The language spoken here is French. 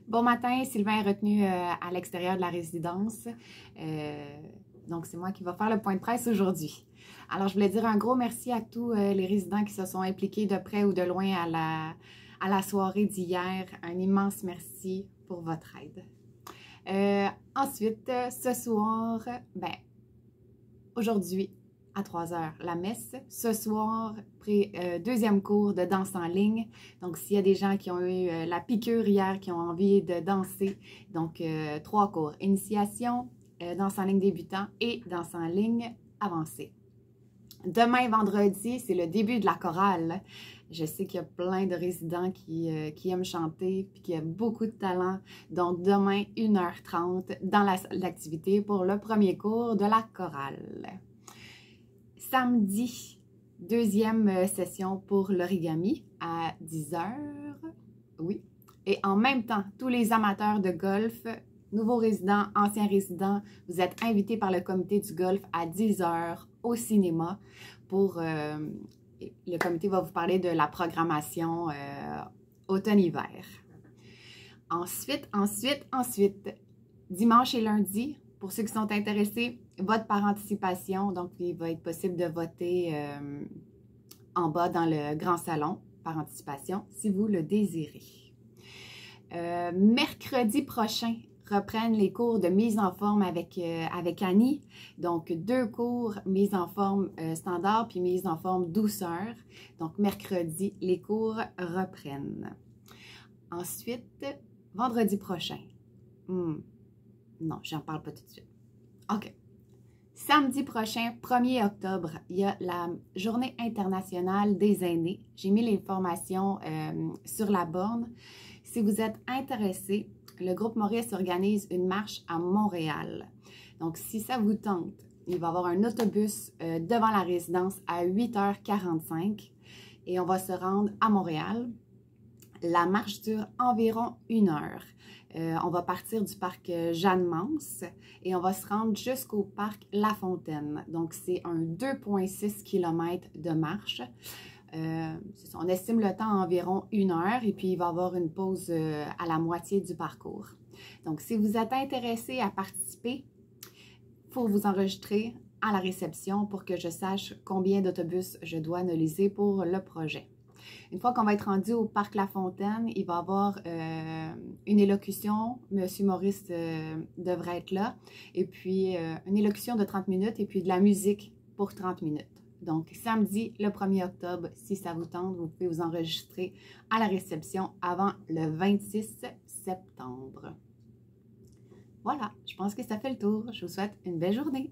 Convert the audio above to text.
Bon matin, Sylvain est retenu à l'extérieur de la résidence. Donc, c'est moi qui va faire le point de presse aujourd'hui. Alors, je voulais dire un gros merci à tous les résidents qui se sont impliqués de près ou de loin à la soirée d'hier. Un immense merci pour votre aide. Ensuite, ce soir, aujourd'hui, à 3 heures, la messe. Ce soir, deuxième cours de danse en ligne. Donc, s'il y a des gens qui ont eu la piqûre hier, qui ont envie de danser, donc 3 cours. Initiation, danse en ligne débutant et danse en ligne avancée. Demain, vendredi, c'est le début de la chorale. Je sais qu'il y a plein de résidents qui aiment chanter et qui ont beaucoup de talent. Donc, demain, 1h30 dans l'activité pour le premier cours de la chorale. Samedi, deuxième session pour l'origami à 10h. Oui. Et en même temps, tous les amateurs de golf, nouveaux résidents, anciens résidents, vous êtes invités par le comité du golf à 10h au cinéma pour... le comité va vous parler de la programmation automne-hiver. Ensuite, dimanche et lundi, pour ceux qui sont intéressés, vote par anticipation. Donc, il va être possible de voter en bas dans le grand salon par anticipation si vous le désirez. Mercredi prochain, reprennent les cours de mise en forme avec Annie. Donc, 2 cours mise en forme standard puis mise en forme douceur. Donc, mercredi, les cours reprennent. Ensuite, vendredi prochain. Non, j'en parle pas tout de suite. OK. Samedi prochain, 1er octobre, il y a la Journée internationale des aînés. J'ai mis l'information sur la borne. Si vous êtes intéressé, le groupe Maurice organise une marche à Montréal. Donc, si ça vous tente, il va y avoir un autobus devant la résidence à 8h45 et on va se rendre à Montréal. La marche dure environ 1 heure. On va partir du parc Jeanne-Mance et on va se rendre jusqu'au parc La Fontaine. Donc, c'est un 2,6 km de marche. On estime le temps à environ 1 heure et puis il va y avoir une pause à la moitié du parcours. Donc, si vous êtes intéressé à participer, il faut vous enregistrer à la réception pour que je sache combien d'autobus je dois analyser pour le projet. Une fois qu'on va être rendu au parc La Fontaine, il va y avoir une élocution. Monsieur Maurice devrait être là. Et puis, une élocution de 30 minutes et puis de la musique pour 30 minutes. Donc, samedi, le 1er octobre, si ça vous tente, vous pouvez vous enregistrer à la réception avant le 26 septembre. Voilà, je pense que ça fait le tour. Je vous souhaite une belle journée.